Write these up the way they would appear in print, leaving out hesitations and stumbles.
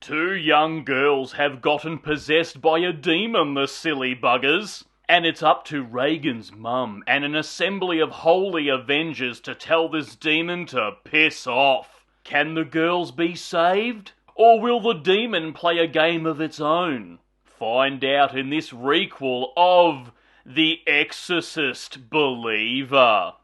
Two young girls have gotten possessed by a demon, the silly buggers. And it's up to Reagan's mum and an assembly of holy avengers to tell this demon to piss off. Can the girls be saved? Or will the demon play a game of its own? Find out in this requel of The Exorcist Believer.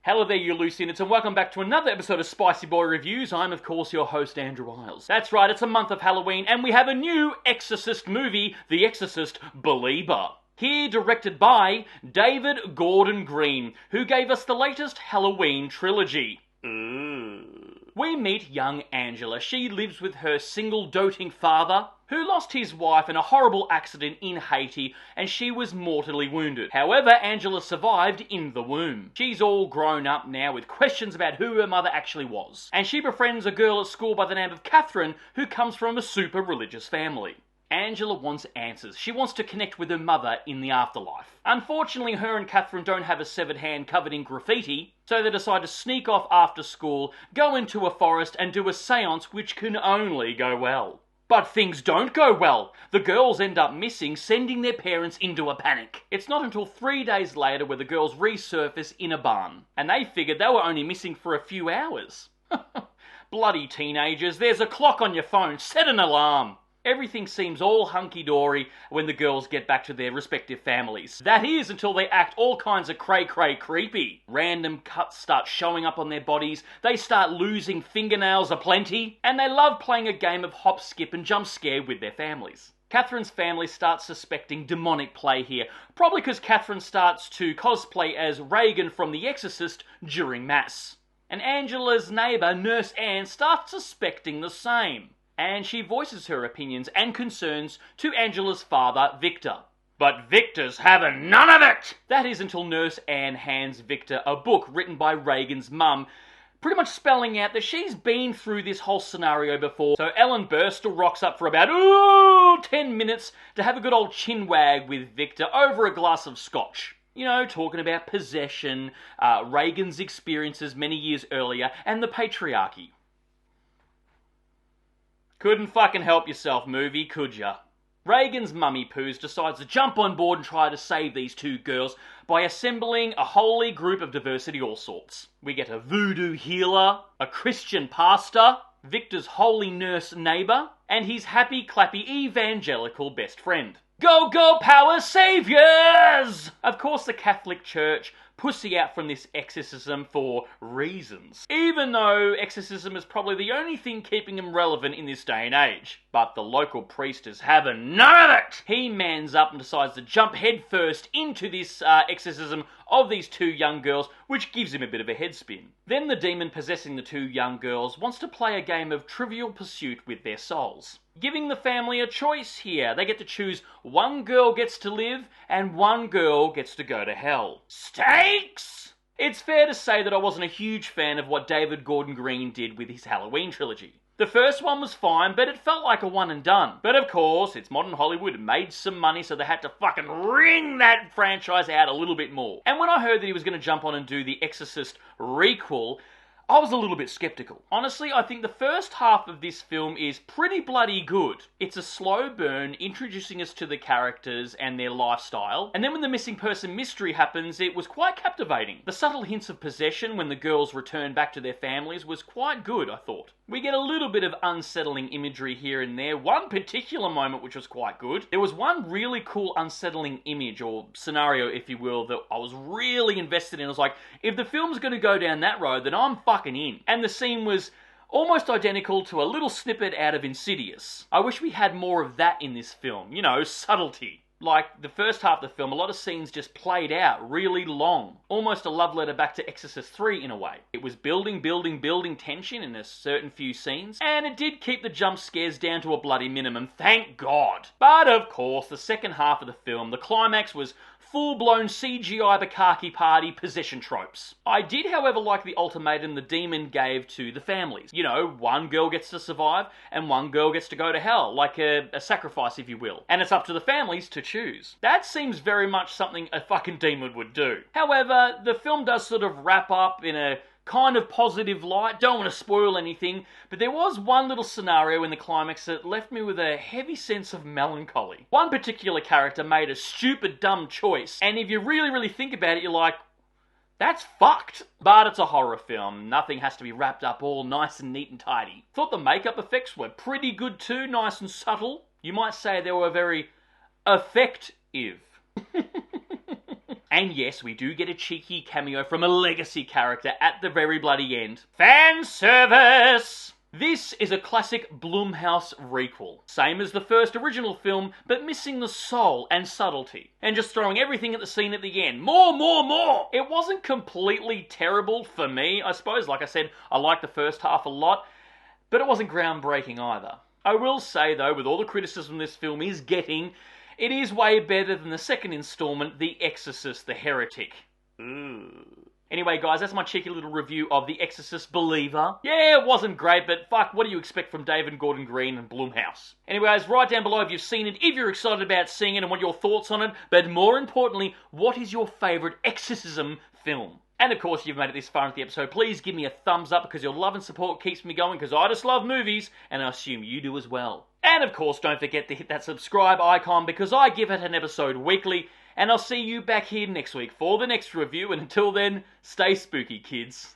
Hello there, you loose innards, and welcome back to another episode of Spicy Boy Reviews. I'm, of course, your host, Andrew Iles. That's right, it's a month of Halloween, and we have a new Exorcist movie, The Exorcist Believer. Here, directed by David Gordon Green, who gave us the latest Halloween trilogy. We meet young Angela. She lives with her single doting father, who lost his wife in a horrible accident in Haiti, and she was mortally wounded. However, Angela survived in the womb. She's all grown up now with questions about who her mother actually was, and she befriends a girl at school by the name of Catherine, who comes from a super religious family. Angela wants answers. She wants to connect with her mother in the afterlife. Unfortunately, her and Catherine don't have a severed hand covered in graffiti, so they decide to sneak off after school, go into a forest, and do a seance which can only go well. But things don't go well. The girls end up missing, sending their parents into a panic. It's not until 3 days later where the girls resurface in a barn, and they figured they were only missing for a few hours. Bloody teenagers, there's a clock on your phone, set an alarm. Everything seems all hunky-dory when the girls get back to their respective families. That is, until they act all kinds of cray-cray creepy. Random cuts start showing up on their bodies, they start losing fingernails aplenty, and they love playing a game of hop, skip and jump scare with their families. Catherine's family starts suspecting demonic play here, probably because Catherine starts to cosplay as Reagan from The Exorcist during Mass. And Angela's neighbour, Nurse Anne, starts suspecting the same. And she voices her opinions and concerns to Angela's father, Victor. But Victor's having none of it! That is until Nurse Anne hands Victor a book written by Reagan's mum, pretty much spelling out that she's been through this whole scenario before. So Ellen Burstall rocks up for about 10 minutes to have a good old chinwag with Victor over a glass of scotch. You know, talking about possession, Reagan's experiences many years earlier, and the patriarchy. Couldn't fucking help yourself, movie, could ya? Reagan's mummy poos decides to jump on board and try to save these two girls by assembling a holy group of diversity all sorts. We get a voodoo healer, a Christian pastor, Victor's holy nurse neighbour, and his happy-clappy evangelical best friend. Go, go, power saviors! Of course, the Catholic Church pussy out from this exorcism for reasons, even though exorcism is probably the only thing keeping them relevant in this day and age. But the local priest is having none of it! He mans up and decides to jump headfirst into this exorcism of these two young girls, which gives him a bit of a head spin. Then the demon possessing the two young girls wants to play a game of Trivial Pursuit with their souls, giving the family a choice here. They get to choose one girl gets to live and one girl gets to go to hell. Stakes! It's fair to say that I wasn't a huge fan of what David Gordon Green did with his Halloween trilogy. The first one was fine, but it felt like a one and done. But of course, it's modern Hollywood, it made some money, so they had to fucking wring that franchise out a little bit more. And when I heard that he was going to jump on and do the Exorcist requel, I was a little bit skeptical. Honestly, I think the first half of this film is pretty bloody good. It's a slow burn, introducing us to the characters and their lifestyle, and then when the missing person mystery happens, it was quite captivating. The subtle hints of possession when the girls return back to their families was quite good, I thought. We get a little bit of unsettling imagery here and there, one particular moment which was quite good. There was one really cool unsettling image, or scenario if you will, that I was really invested in. I was like, if the film's going to go down that road, then I'm fucking in. And the scene was almost identical to a little snippet out of Insidious. I wish we had more of that in this film, you know, subtlety. Like the first half of the film, a lot of scenes just played out really long. Almost a love letter back to Exorcist 3 in a way. It was building tension in a certain few scenes, and it did keep the jump scares down to a bloody minimum, thank God. But of course, the second half of the film, the climax was full-blown CGI Bukkake party possession tropes. I did, however, like the ultimatum the demon gave to the families. You know, one girl gets to survive and one girl gets to go to hell, like a sacrifice, if you will. And it's up to the families to choose. That seems very much something a fucking demon would do. However, the film does sort of wrap up in a kind of positive light. Don't want to spoil anything, but there was one little scenario in the climax that left me with a heavy sense of melancholy. One particular character made a stupid, dumb choice, and if you really think about it, you're like, that's fucked. But it's a horror film. Nothing has to be wrapped up all nice and neat and tidy. Thought the makeup effects were pretty good too, nice and subtle. You might say they were very effective. And yes, we do get a cheeky cameo from a legacy character at the very bloody end. Fan service! This is a classic Blumhouse requel. Same as the first original film, but missing the soul and subtlety. And just throwing everything at the scene at the end. More! It wasn't completely terrible for me. I suppose, like I said, I liked the first half a lot, but it wasn't groundbreaking either. I will say, though, with all the criticism this film is getting, it is way better than the second installment, The Exorcist, the Heretic. Ooh. Anyway, guys, that's my cheeky little review of The Exorcist Believer. Yeah, it wasn't great, but fuck, what do you expect from David Gordon Green and Blumhouse? Anyway, guys, write down below if you've seen it, if you're excited about seeing it and what your thoughts on it, but more importantly, what is your favourite exorcism film? And of course, if you've made it this far into the episode, please give me a thumbs up because your love and support keeps me going because I just love movies, and I assume you do as well. And of course, don't forget to hit that subscribe icon because I give it an episode weekly, and I'll see you back here next week for the next review, and until then, stay spooky, kids.